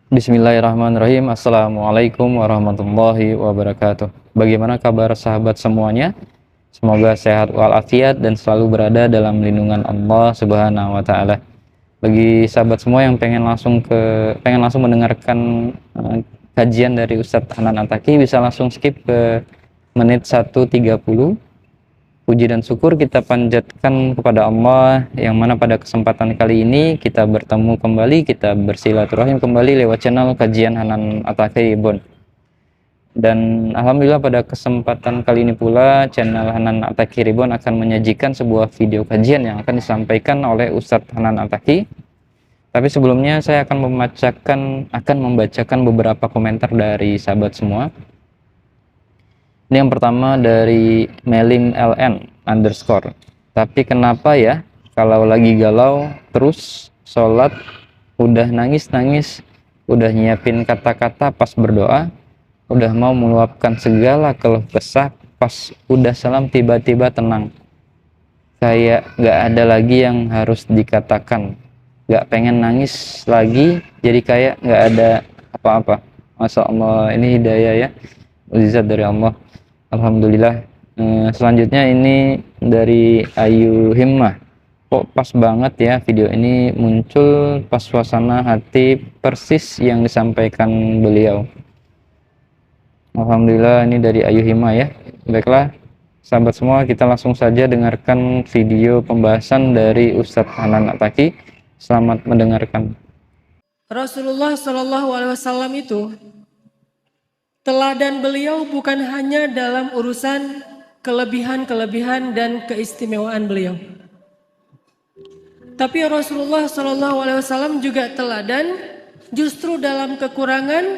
Bismillahirrahmanirrahim. Assalamualaikum warahmatullahi wabarakatuh. Bagaimana kabar sahabat semuanya? Semoga sehat walafiat dan selalu berada dalam lindungan Allah Subhanahu wa taala. Bagi sahabat semua yang pengen langsung mendengarkan kajian dari Ustadz Hanan Ataki, bisa langsung skip ke menit 1:30. Puji dan syukur kita panjatkan kepada Allah yang mana pada kesempatan kali ini kita bertemu kembali, kita bersilaturahim kembali lewat channel kajian Hanan Ataki Ibn. Dan alhamdulillah pada kesempatan kali ini pula channel Hanan Ataki Ribbon akan menyajikan sebuah video kajian yang akan disampaikan oleh Ustadz Hanan Ataki. Tapi sebelumnya saya akan membacakan beberapa komentar dari sahabat semua. Ini yang pertama dari Melim LN _. Tapi kenapa ya kalau lagi galau terus sholat udah nangis-nangis, udah nyiapin kata-kata pas berdoa, udah mau meluapkan segala keluh kesah, pas udah salam tiba-tiba tenang. Kayak gak ada lagi yang harus dikatakan. Gak pengen nangis lagi, jadi kayak gak ada apa-apa. Masya Allah, ini hidayah ya, mukjizat dari Allah. Alhamdulillah. Selanjutnya ini dari Ayu Himmah. Kok pas banget ya video ini muncul pas suasana hati persis yang disampaikan beliau. Alhamdulillah, ini dari Ayu Himmah ya. Baiklah sahabat semua, kita langsung saja dengarkan video pembahasan dari Ustadz Hanan Ataki. Selamat mendengarkan. Rasulullah SAW itu teladan beliau bukan hanya dalam urusan kelebihan-kelebihan dan keistimewaan beliau. Tapi Rasulullah SAW juga teladan justru dalam kekurangan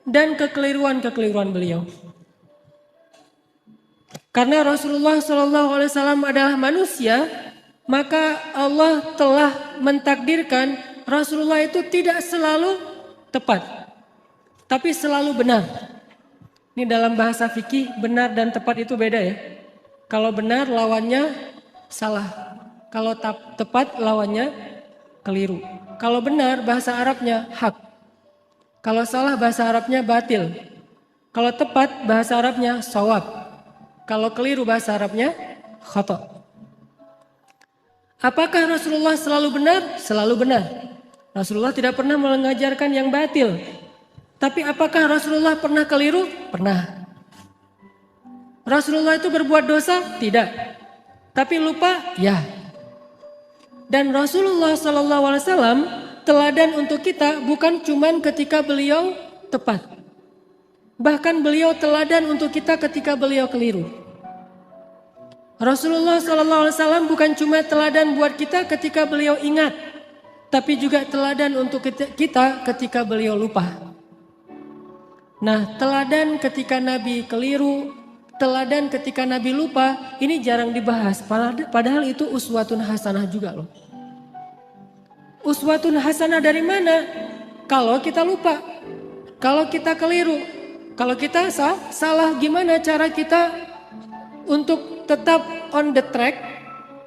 dan kekeliruan-kekeliruan beliau. Karena Rasulullah SAW adalah manusia, maka Allah telah mentakdirkan Rasulullah itu tidak selalu tepat, tapi selalu benar. Ini dalam bahasa fikih, benar dan tepat itu beda ya. Kalau benar lawannya salah. Kalau tepat lawannya keliru. Kalau benar bahasa Arabnya hak. Kalau salah bahasa Arabnya batil. Kalau tepat bahasa Arabnya shawab. Kalau keliru bahasa Arabnya khata. Apakah Rasulullah selalu benar? Selalu benar. Rasulullah tidak pernah mengajarkan yang batil. Tapi apakah Rasulullah pernah keliru? Pernah. Rasulullah itu berbuat dosa? Tidak. Tapi lupa? Ya. Dan Rasulullah SAW teladan untuk kita bukan cuma ketika beliau tepat. Bahkan beliau teladan untuk kita ketika beliau keliru. Rasulullah SAW bukan cuma teladan buat kita ketika beliau ingat. Tapi juga teladan untuk kita ketika beliau lupa. Nah, teladan ketika Nabi keliru, teladan ketika Nabi lupa, ini jarang dibahas. Padahal itu uswatun hasanah juga loh. Uswatun hasanah dari mana? Kalau kita lupa, kalau kita keliru, kalau kita salah, gimana cara kita untuk tetap on the track,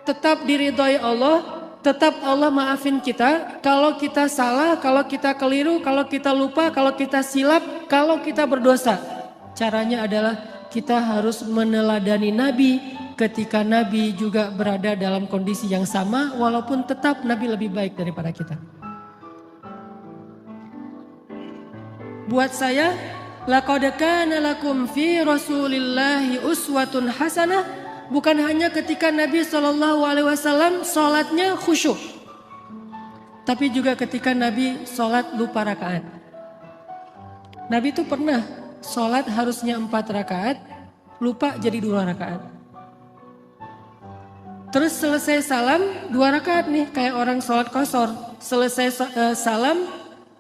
tetap diridhoi Allah, tetap Allah maafin kita kalau kita salah, kalau kita keliru, kalau kita lupa, kalau kita silap, kalau kita berdosa. Caranya adalah kita harus meneladani Nabi ketika Nabi juga berada dalam kondisi yang sama, walaupun tetap Nabi lebih baik daripada kita. Buat saya, laqad kana lakum fi Rasulillahi uswatun hasanah. Bukan hanya ketika Nabi SAW sholatnya khusyuk. Tapi juga ketika Nabi sholat lupa rakaat. Nabi itu pernah sholat harusnya 4 rakaat, lupa jadi 2 rakaat. Terus selesai salam 2 rakaat nih, kayak orang sholat qashar. Selesai salam,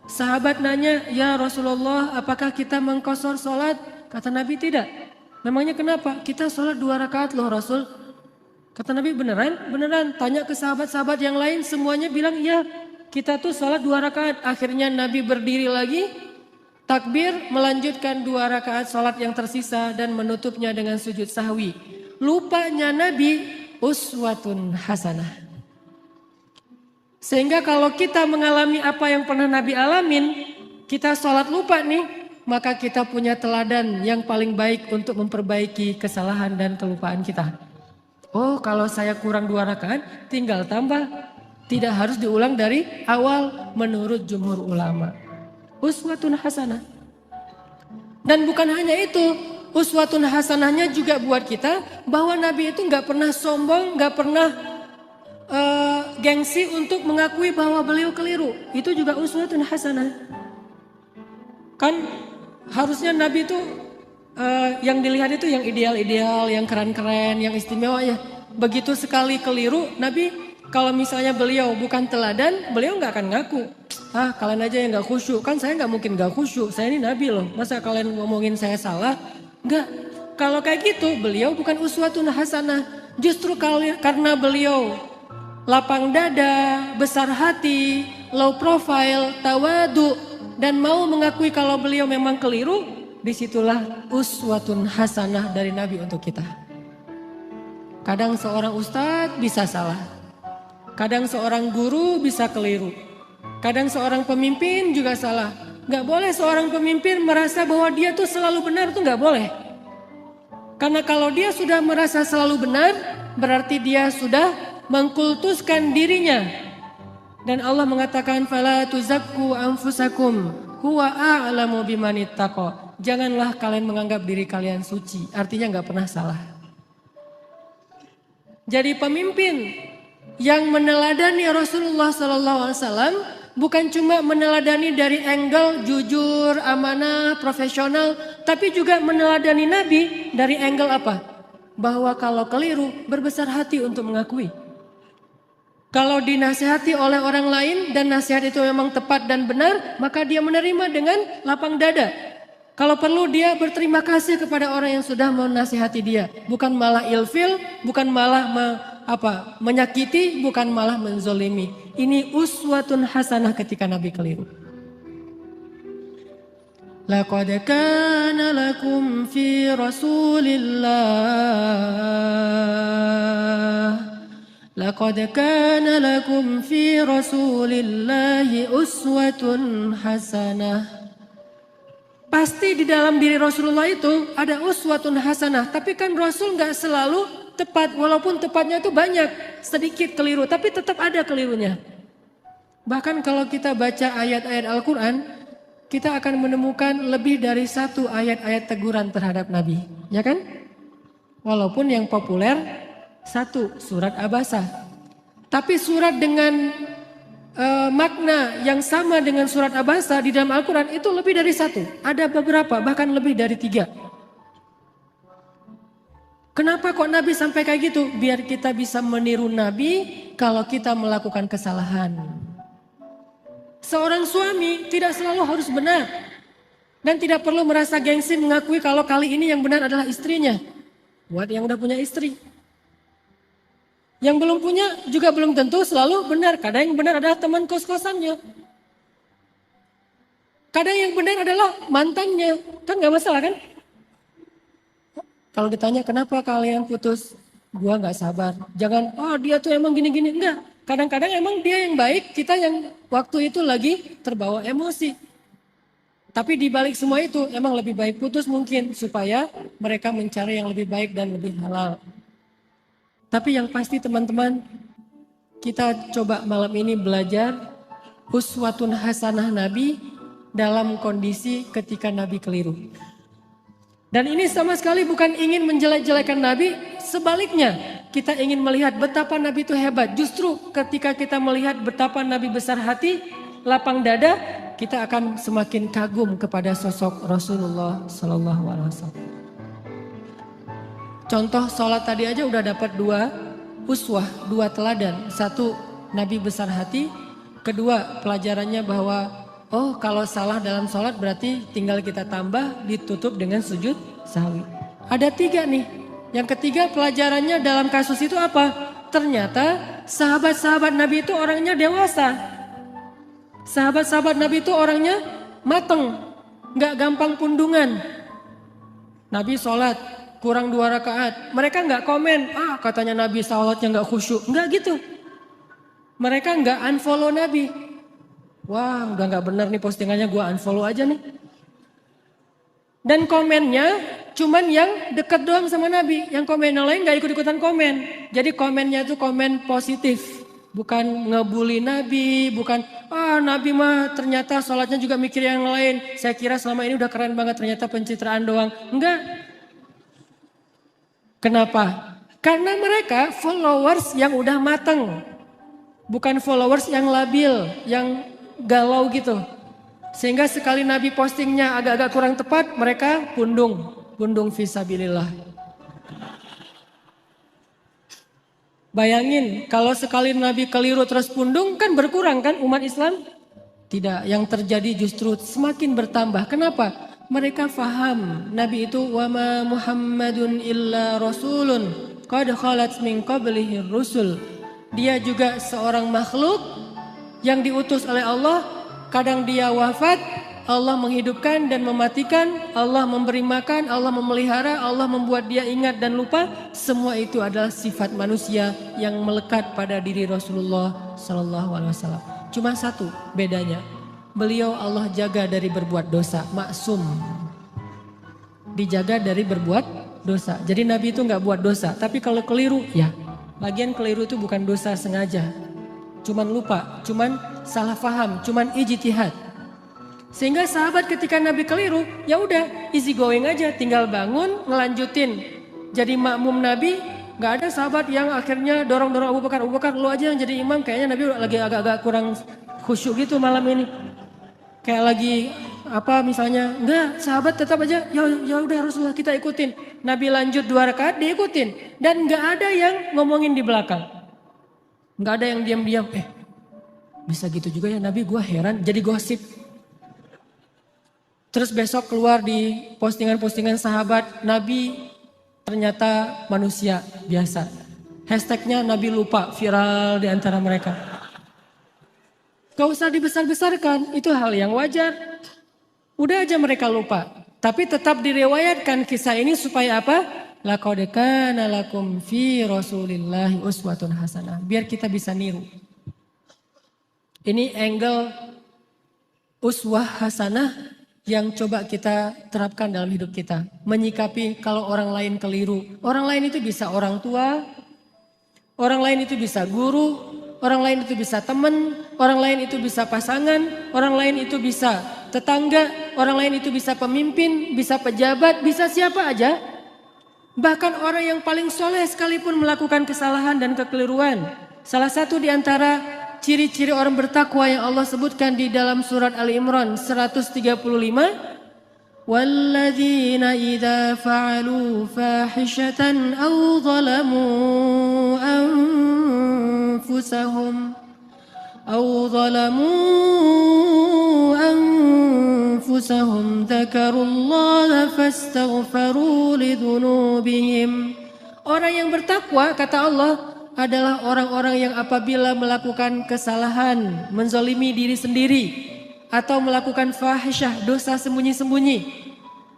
sahabat nanya, ya Rasulullah apakah kita mengqashar sholat? Kata Nabi tidak. Memangnya kenapa? Kita sholat 2 rakaat loh Rasul. Kata Nabi beneran? Beneran. Tanya ke sahabat-sahabat yang lain, semuanya bilang iya. Kita tuh sholat 2 rakaat. Akhirnya Nabi berdiri lagi, takbir, melanjutkan 2 rakaat sholat yang tersisa dan menutupnya dengan sujud sahwi. Lupanya Nabi uswatun hasanah. Sehingga kalau kita mengalami apa yang pernah Nabi alamin, kita sholat lupa nih, maka kita punya teladan yang paling baik untuk memperbaiki kesalahan dan kelupaan kita. Oh, kalau saya kurang 2 rakaat, tinggal tambah. Tidak harus diulang dari awal menurut jumhur ulama. Uswatun hasanah. Dan bukan hanya itu, uswatun hasanahnya juga buat kita bahwa Nabi itu nggak pernah sombong, nggak pernah gengsi untuk mengakui bahwa beliau keliru. Itu juga uswatun hasanah. Kan harusnya Nabi itu yang dilihat itu yang ideal-ideal, yang keren-keren, yang istimewa ya. Begitu sekali keliru, Nabi kalau misalnya beliau bukan teladan, beliau nggak akan ngaku. Ah, kalian aja yang nggak khusyuk, kan saya nggak mungkin nggak khusyuk. Saya ini Nabi loh, masa kalian ngomongin saya salah? Nggak. Kalau kayak gitu, beliau bukan uswatun hasanah. Justru karena beliau lapang dada, besar hati, low profile, tawadu, dan mau mengakui kalau beliau memang keliru, disitulah uswatun hasanah dari Nabi untuk kita. Kadang seorang ustadz bisa salah, kadang seorang guru bisa keliru, kadang seorang pemimpin juga salah. Gak boleh seorang pemimpin merasa bahwa dia tuh selalu benar, tuh gak boleh. Karena kalau dia sudah merasa selalu benar, berarti dia sudah mengkultuskan dirinya. Dan Allah mengatakan fala tuzakku anfusakum huwa a'lamu biman ittaqa. Janganlah kalian menganggap diri kalian suci, artinya nggak pernah salah. Jadi pemimpin yang meneladani Rasulullah SAW bukan cuma meneladani dari angle jujur, amanah, profesional, tapi juga meneladani Nabi dari angle apa? Bahwa kalau keliru berbesar hati untuk mengakui. Kalau dinasihati oleh orang lain dan nasihat itu memang tepat dan benar, maka dia menerima dengan lapang dada. Kalau perlu dia berterima kasih kepada orang yang sudah menasihati dia. Bukan malah ilfil, bukan malah menyakiti, bukan malah menzolimi. Ini uswatun hasanah ketika Nabi keliru. Laqad kana lakum fi Rasulillah Laqad kana lakum fi Rasulillahi uswatun hasanah. Pasti di dalam diri Rasulullah itu ada uswatun hasanah. Tapi kan Rasul gak selalu tepat. Walaupun tepatnya itu banyak, sedikit keliru. Tapi tetap ada kelirunya. Bahkan kalau kita baca ayat-ayat Al-Quran, kita akan menemukan lebih dari 1 ayat-ayat teguran terhadap Nabi. Ya kan? Walaupun yang populer 1 surat Abasa. Tapi surat dengan makna yang sama dengan surat Abasa di dalam Al-Quran itu lebih dari 1. Ada beberapa, bahkan lebih dari 3. Kenapa kok Nabi sampai kayak gitu? Biar kita bisa meniru Nabi kalau kita melakukan kesalahan. Seorang suami tidak selalu harus benar. Dan tidak perlu merasa gengsi mengakui kalau kali ini yang benar adalah istrinya. Buat yang udah punya istri. Yang belum punya juga belum tentu selalu benar. Kadang yang benar adalah teman kos-kosannya. Kadang yang benar adalah mantannya. Kan gak masalah kan? Kalau ditanya kenapa kalian putus? Gua gak sabar. Jangan, oh dia tuh emang gini-gini. Enggak. Kadang-kadang emang dia yang baik. Kita yang waktu itu lagi terbawa emosi. Tapi di balik semua itu emang lebih baik putus mungkin. Supaya mereka mencari yang lebih baik dan lebih halal. Tapi yang pasti teman-teman, kita coba malam ini belajar uswatun hasanah Nabi dalam kondisi ketika Nabi keliru. Dan ini sama sekali bukan ingin menjelek-jelekan Nabi, sebaliknya kita ingin melihat betapa Nabi itu hebat. Justru ketika kita melihat betapa Nabi besar hati, lapang dada, kita akan semakin kagum kepada sosok Rasulullah SAW. Contoh sholat tadi aja udah dapat 2 uswah, 2 teladan. 1 Nabi besar hati, kedua pelajarannya bahwa oh kalau salah dalam sholat berarti tinggal kita tambah ditutup dengan sujud sahwi. Ada 3 nih. Yang ketiga pelajarannya dalam kasus itu apa? Ternyata sahabat-sahabat Nabi itu orangnya dewasa. Sahabat-sahabat Nabi itu orangnya mateng, gak gampang pundungan. Nabi sholat kurang 2 rakaat. Mereka nggak komen, katanya Nabi sholatnya nggak khusyuk. Nggak gitu. Mereka nggak unfollow Nabi. Wah, udah nggak benar nih postingannya, gue unfollow aja nih. Dan komennya cuman yang dekat doang sama Nabi. Yang komen yang lain gak ikut-ikutan komen. Jadi komennya itu komen positif. Bukan ngebully Nabi, bukan Nabi mah ternyata sholatnya juga mikir yang lain. Saya kira selama ini udah keren banget, ternyata pencitraan doang. Enggak. Kenapa? Karena mereka followers yang udah mateng. Bukan followers yang labil, yang galau gitu. Sehingga sekali Nabi postingnya agak-agak kurang tepat, mereka pundung fisabilillah. Bayangin kalau sekali Nabi keliru terus pundung, kan berkurang kan umat Islam? Tidak, yang terjadi justru semakin bertambah. Kenapa? Mereka faham Nabi itu wama Muhammadun illa rasulun qad khalat min qablihi rusul. Dia juga seorang makhluk yang diutus oleh Allah. Kadang dia wafat, Allah menghidupkan dan mematikan, Allah memberi makan, Allah memelihara, Allah membuat dia ingat dan lupa. Semua itu adalah sifat manusia yang melekat pada diri Rasulullah SAW. Cuma satu bedanya, beliau Allah jaga dari berbuat dosa, maksum. Dijaga dari berbuat dosa. Jadi Nabi itu nggak buat dosa, tapi kalau keliru, ya. Lagian keliru itu bukan dosa sengaja. Cuman lupa, cuman salah faham, cuman ijtihad. Sehingga sahabat ketika Nabi keliru, ya udah easy going aja, tinggal bangun, ngelanjutin. Jadi makmum Nabi, nggak ada sahabat yang akhirnya dorong-dorong Abu Bakar, lu aja yang jadi imam. Kayaknya Nabi lagi agak-agak kurang khusyuk gitu malam ini. Kayak lagi misalnya, enggak, sahabat tetap aja, ya udah Rasulullah kita ikutin. Nabi lanjut 2 rakaat diikutin, dan nggak ada yang ngomongin di belakang. Nggak ada yang diam-diam, bisa gitu juga ya Nabi, gue heran, jadi gosip. Terus besok keluar di postingan-postingan sahabat, Nabi ternyata manusia biasa. Hashtagnya Nabi lupa, viral di antara mereka. Gak usah dibesar-besarkan, itu hal yang wajar. Udah aja mereka lupa. Tapi tetap direwayatkan kisah ini supaya apa? Laqad kana lakum fi Rasulillahi uswatun hasanah. Biar kita bisa niru. Ini angle uswah hasanah yang coba kita terapkan dalam hidup kita. Menyikapi kalau orang lain keliru. Orang lain itu bisa orang tua, orang lain itu bisa guru, orang lain itu bisa teman, orang lain itu bisa pasangan, orang lain itu bisa tetangga, orang lain itu bisa pemimpin, bisa pejabat, bisa siapa aja. Bahkan orang yang paling soleh sekalipun melakukan kesalahan dan kekeliruan. Salah satu di antara ciri-ciri orang bertakwa yang Allah sebutkan di dalam surat Ali Imran 135. Walladzina idza fa'alu fahishatan aw zalamu أنفسهم ذكروا الله فاستغفروا لذنوبهم. Orang yang bertakwa, kata Allah, adalah orang-orang yang apabila melakukan kesalahan, menzalimi diri sendiri, atau melakukan fahisyah, dosa sembunyi-sembunyi.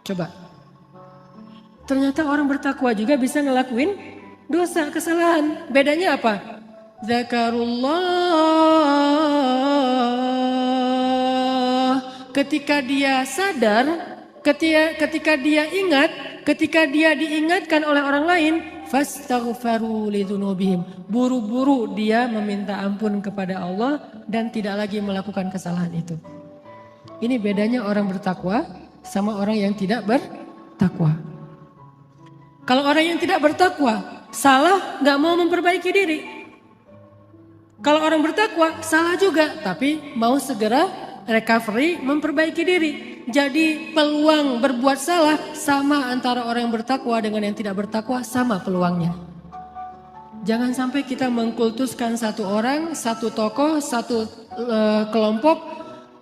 Coba, ternyata orang bertakwa juga bisa ngelakuin dosa, kesalahan. Bedanya apa? Zakarullah, ketika dia sadar, ketika dia ingat, ketika dia diingatkan oleh orang lain, fastaghfaru lidzunubihim, buru-buru dia meminta ampun kepada Allah dan tidak lagi melakukan kesalahan itu. Ini bedanya orang bertakwa sama orang yang tidak bertakwa. Kalau orang yang tidak bertakwa, salah gak mau memperbaiki diri. Kalau orang bertakwa, salah juga, tapi mau segera recovery, memperbaiki diri. Jadi peluang berbuat salah sama antara orang yang bertakwa dengan yang tidak bertakwa, sama peluangnya. Jangan sampai kita mengkultuskan satu orang, satu tokoh, satu kelompok,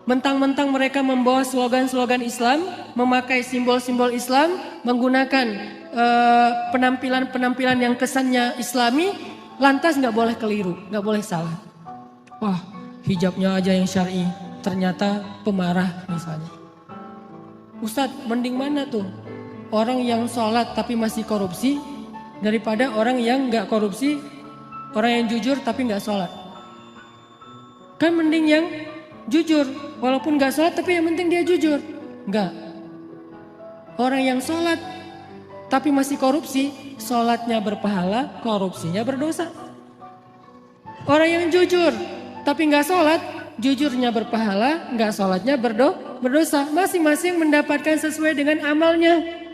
mentang-mentang mereka membawa slogan-slogan Islam, memakai simbol-simbol Islam, menggunakan penampilan-penampilan yang kesannya Islami, lantas nggak boleh keliru, nggak boleh salah. Wah, hijabnya aja yang syar'i, ternyata pemarah misalnya. Ustadz, mending mana tuh? Orang yang sholat tapi masih korupsi, daripada orang yang nggak korupsi, orang yang jujur tapi nggak sholat. Kan mending yang jujur, walaupun gak sholat tapi yang penting dia jujur. Enggak. Orang yang sholat tapi masih korupsi, sholatnya berpahala, korupsinya berdosa. Orang yang jujur tapi gak sholat, jujurnya berpahala, gak sholatnya berdosa. Masing-masing mendapatkan sesuai dengan amalnya.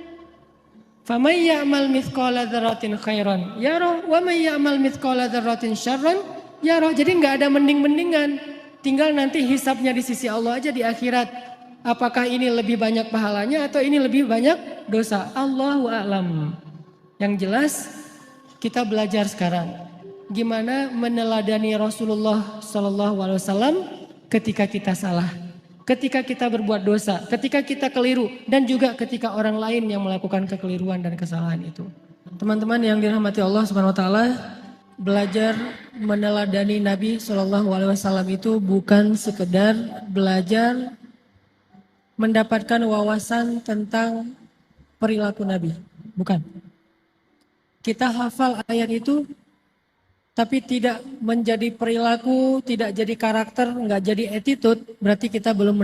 Faman ya'mal mithqala dzarratin khairan yarah wa man ya'mal mithqala dzarratin syarran yarah. Jadi enggak ada mending-mendingan. Tinggal nanti hisabnya di sisi Allah aja di akhirat. Apakah ini lebih banyak pahalanya atau ini lebih banyak dosa? Allahu a'lam. Yang jelas kita belajar sekarang gimana meneladani Rasulullah sallallahu alaihi wasallam ketika kita salah, ketika kita berbuat dosa, ketika kita keliru, dan juga ketika orang lain yang melakukan kekeliruan dan kesalahan itu. Teman-teman yang dirahmati Allah Subhanahu wa taala, belajar meneladani Nabi Shallallahu alaihi wasallam itu bukan sekedar belajar mendapatkan wawasan tentang perilaku Nabi, bukan. Kita hafal ayat itu tapi tidak menjadi perilaku, tidak jadi karakter, nggak jadi attitude, berarti kita belum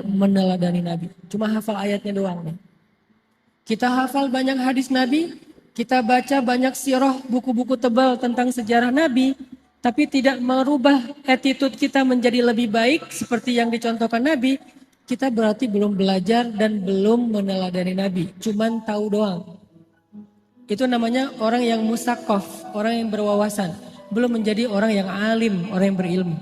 meneladani Nabi. Cuma hafal ayatnya doang nih. Kita hafal banyak hadis Nabi, kita baca banyak sirah, buku-buku tebal tentang sejarah Nabi, tapi tidak merubah attitude kita menjadi lebih baik seperti yang dicontohkan Nabi, kita berarti belum belajar dan belum meneladani Nabi. Cuman tahu doang. Itu namanya orang yang musaqqaf, orang yang berwawasan. Belum menjadi orang yang alim, orang yang berilmu.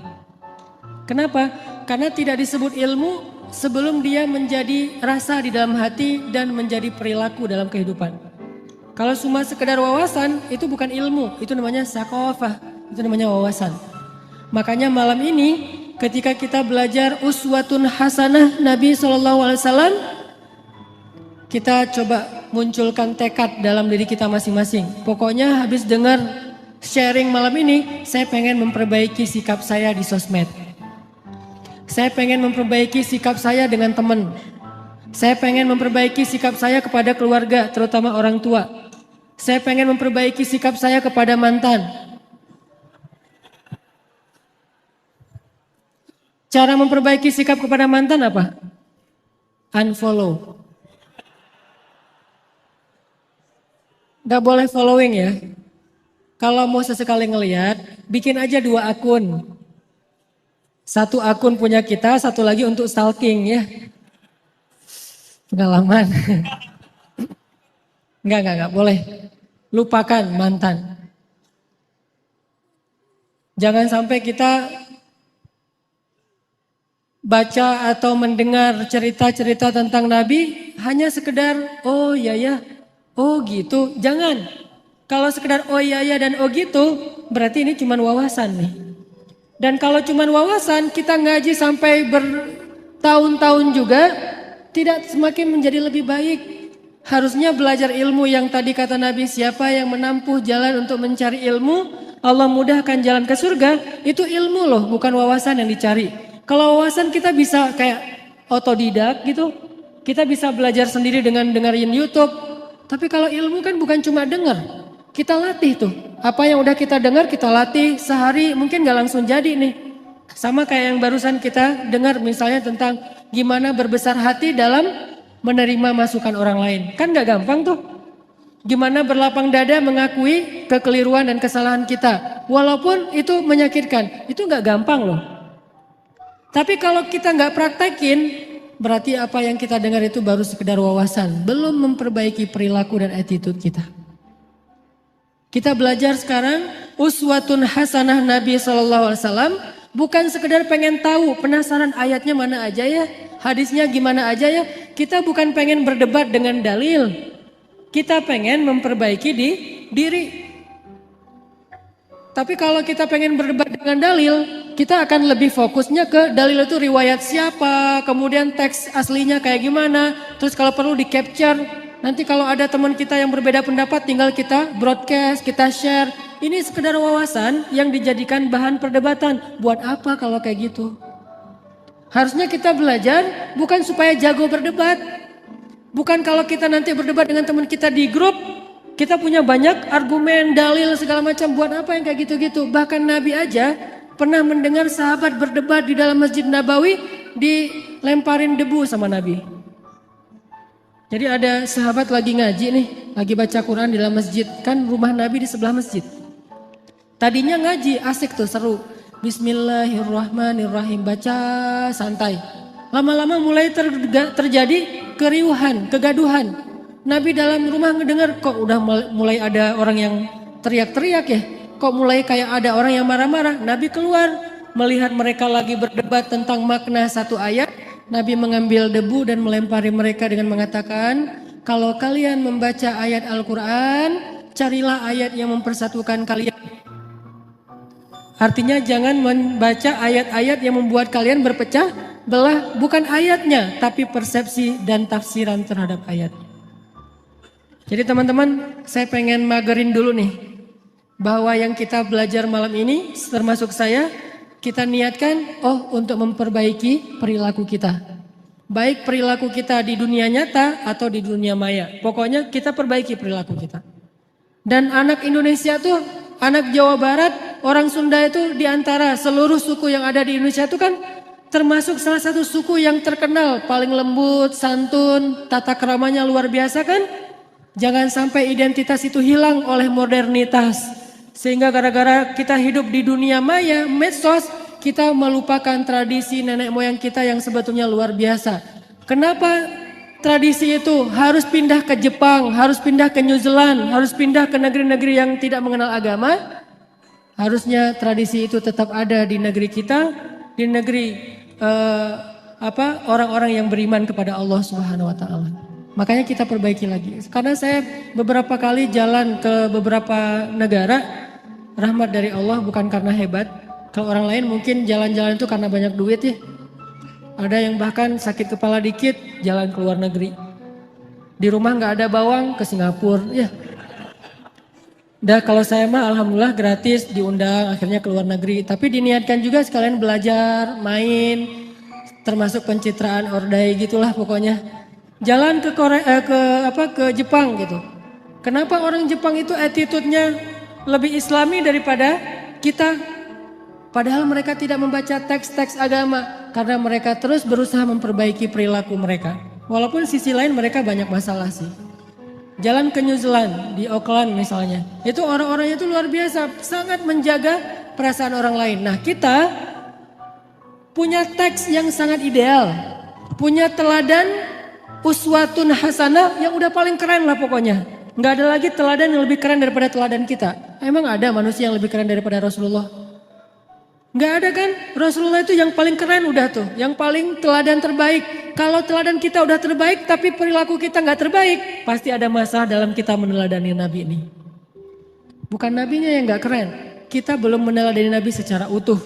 Kenapa? Karena tidak disebut ilmu sebelum dia menjadi rasa di dalam hati dan menjadi perilaku dalam kehidupan. Kalau cuma sekedar wawasan, itu bukan ilmu, itu namanya saqafah, itu namanya wawasan. Makanya malam ini ketika kita belajar uswatun hasanah Nabi SAW, kita coba munculkan tekad dalam diri kita masing-masing. Pokoknya habis dengar sharing malam ini, saya pengen memperbaiki sikap saya di sosmed. Saya pengen memperbaiki sikap saya dengan teman. Saya pengen memperbaiki sikap saya kepada keluarga, terutama orang tua. Saya pengen memperbaiki sikap saya kepada mantan. Cara memperbaiki sikap kepada mantan apa? Unfollow. Gak boleh following ya. Kalau mau sesekali ngelihat, bikin aja 2 akun. 1 akun punya kita, 1 lagi untuk stalking ya. Pengalaman. Enggak boleh. Lupakan mantan. Jangan sampai kita baca atau mendengar cerita-cerita tentang Nabi hanya sekedar oh ya, oh gitu. Jangan. Kalau sekedar oh iya dan oh gitu, berarti ini cuma wawasan nih. Dan kalau cuma wawasan, kita ngaji sampai bertahun-tahun juga, tidak semakin menjadi lebih baik. Harusnya belajar ilmu yang tadi kata Nabi, siapa yang menempuh jalan untuk mencari ilmu, Allah mudahkan jalan ke surga, itu ilmu loh, bukan wawasan yang dicari. Kalau wawasan kita bisa kayak otodidak gitu, kita bisa belajar sendiri dengan dengerin YouTube. Tapi kalau ilmu kan bukan cuma denger. Kita latih tuh, apa yang udah kita dengar kita latih sehari mungkin gak langsung jadi nih. Sama kayak yang barusan kita dengar misalnya tentang gimana berbesar hati dalam menerima masukan orang lain. Kan gak gampang tuh. Gimana berlapang dada mengakui kekeliruan dan kesalahan kita. Walaupun itu menyakitkan, itu gak gampang loh. Tapi kalau kita gak praktekin, berarti apa yang kita dengar itu baru sekedar wawasan. Belum memperbaiki perilaku dan attitude kita. Kita belajar sekarang uswatun hasanah Nabi SAW bukan sekedar pengen tahu penasaran ayatnya mana aja ya, hadisnya gimana aja ya. Kita bukan pengen berdebat dengan dalil, kita pengen memperbaiki diri. Tapi kalau kita pengen berdebat dengan dalil, kita akan lebih fokusnya ke dalil itu riwayat siapa, kemudian teks aslinya kayak gimana, terus kalau perlu di capture. Nanti kalau ada teman kita yang berbeda pendapat tinggal kita broadcast, kita share. Ini sekedar wawasan yang dijadikan bahan perdebatan. Buat apa kalau kayak gitu? Harusnya kita belajar bukan supaya jago berdebat. Bukan kalau kita nanti berdebat dengan teman kita di grup, kita punya banyak argumen, dalil segala macam. Buat apa yang kayak gitu-gitu? Bahkan Nabi aja pernah mendengar sahabat berdebat di dalam Masjid Nabawi, dilemparin debu sama Nabi. Jadi ada sahabat lagi ngaji nih, lagi baca Quran di dalam masjid, kan rumah Nabi di sebelah masjid. Tadinya ngaji, asik tuh, seru. Bismillahirrahmanirrahim, baca santai. Lama-lama mulai terjadi keriuhan, kegaduhan. Nabi dalam rumah ngedengar, kok udah mulai ada orang yang teriak-teriak ya. Kok mulai kayak ada orang yang marah-marah. Nabi keluar, melihat mereka lagi berdebat tentang makna satu ayat. Nabi mengambil debu dan melempari mereka dengan mengatakan, kalau kalian membaca ayat Al-Quran, carilah ayat yang mempersatukan kalian. Artinya jangan membaca ayat-ayat yang membuat kalian berpecah belah, bukan ayatnya, tapi persepsi dan tafsiran terhadap ayat. Jadi teman-teman, saya pengen magerin dulu nih, bahwa yang kita belajar malam ini, termasuk saya, kita niatkan untuk memperbaiki perilaku kita. Baik perilaku kita di dunia nyata atau di dunia maya. Pokoknya kita perbaiki perilaku kita. Dan anak Indonesia tuh, anak Jawa Barat, orang Sunda itu diantara seluruh suku yang ada di Indonesia itu kan termasuk salah satu suku yang terkenal, paling lembut, santun, tata keramanya luar biasa kan. Jangan sampai identitas itu hilang oleh modernitas. Sehingga gara-gara kita hidup di dunia maya, medsos, kita melupakan tradisi nenek moyang kita yang sebetulnya luar biasa. Kenapa tradisi itu harus pindah ke Jepang, harus pindah ke New Zealand, harus pindah ke negeri-negeri yang tidak mengenal agama? Harusnya tradisi itu tetap ada di negeri kita, di negeri orang-orang yang beriman kepada Allah Subhanahu wa taala. Makanya kita perbaiki lagi. Karena saya beberapa kali jalan ke beberapa negara, rahmat dari Allah bukan karena hebat. Kalau orang lain mungkin jalan-jalan itu karena banyak duit ya. Ada yang bahkan sakit kepala dikit jalan ke luar negeri. Di rumah nggak ada bawang ke Singapura ya. Dah kalau saya mah alhamdulillah gratis diundang akhirnya ke luar negeri. Tapi diniatkan juga sekalian belajar, main, termasuk pencitraan ordai gitulah pokoknya. Jalan ke ke Jepang gitu. Kenapa orang Jepang itu attitude-nya lebih Islami daripada kita? Padahal mereka tidak membaca teks-teks agama karena mereka terus berusaha memperbaiki perilaku mereka. Walaupun sisi lain mereka banyak masalah sih. Jalan ke New Zealand, di Auckland misalnya. Itu orang-orangnya itu luar biasa, sangat menjaga perasaan orang lain. Nah, kita punya teks yang sangat ideal. Punya teladan uswatun hasanah yang udah paling keren lah pokoknya. Nggak ada lagi teladan yang lebih keren daripada teladan kita. Emang ada manusia yang lebih keren daripada Rasulullah? Nggak ada kan? Rasulullah itu yang paling keren udah tuh. Yang paling teladan terbaik. Kalau teladan kita udah terbaik tapi perilaku kita nggak terbaik, pasti ada masalah dalam kita meneladani Nabi ini. Bukan Nabinya yang nggak keren. Kita belum meneladani Nabi secara utuh.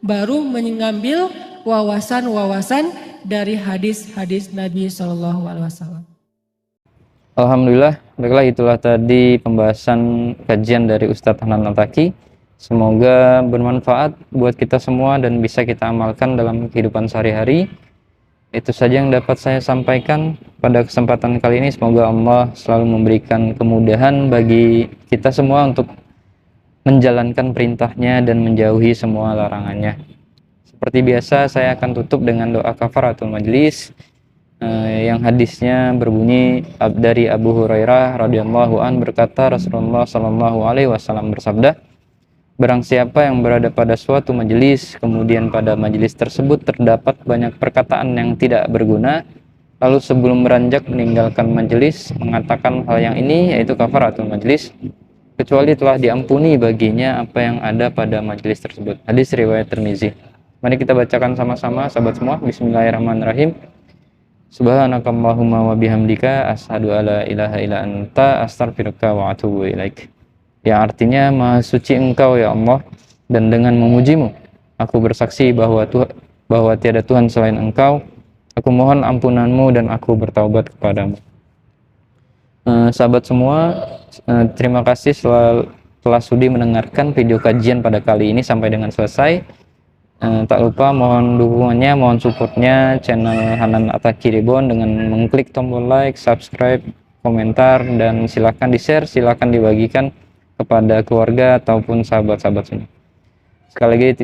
Baru mengambil wawasan-wawasan dari hadis-hadis Nabi SAW. Alhamdulillah, baiklah itulah tadi pembahasan kajian dari Ustadz Hanan Al-Taki. Semoga bermanfaat buat kita semua dan bisa kita amalkan dalam kehidupan sehari-hari. Itu saja yang dapat saya sampaikan pada kesempatan kali ini. Semoga Allah selalu memberikan kemudahan bagi kita semua untuk menjalankan perintahnya dan menjauhi semua larangannya. Seperti biasa saya akan tutup dengan doa kafaratul majlis yang hadisnya berbunyi dari Abu Hurairah radhiyallahu an berkata, Rasulullah sallallahu alaihi wasallam bersabda, barang siapa yang berada pada suatu majelis, kemudian pada majelis tersebut terdapat banyak perkataan yang tidak berguna, lalu sebelum beranjak meninggalkan majelis mengatakan hal yang ini, yaitu kafaratul majelis, kecuali telah diampuni baginya apa yang ada pada majelis tersebut. Hadis riwayat Tirmizi. Mari kita bacakan sama-sama sahabat semua. Bismillahirrahmanirrahim. Subhanakallahumma wa bihamdika asyhadu alla ilaha illa anta astaghfiruka wa atubu ilaik. Yang artinya maha suci engkau ya Allah, dan dengan memujimu aku bersaksi bahwa tiada Tuhan selain engkau. Aku mohon ampunanmu dan aku bertaubat kepadamu. Sahabat semua, terima kasih telah sudi mendengarkan video kajian pada kali ini sampai dengan selesai. Tak lupa mohon dukungannya, mohon supportnya channel Hanan Al-Taki Reborn dengan mengklik tombol like, subscribe, komentar, dan silakan di-share, silakan dibagikan kepada keluarga ataupun sahabat-sahabat semua.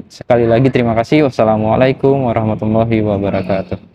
Sekali lagi terima kasih. Wassalamualaikum warahmatullahi wabarakatuh.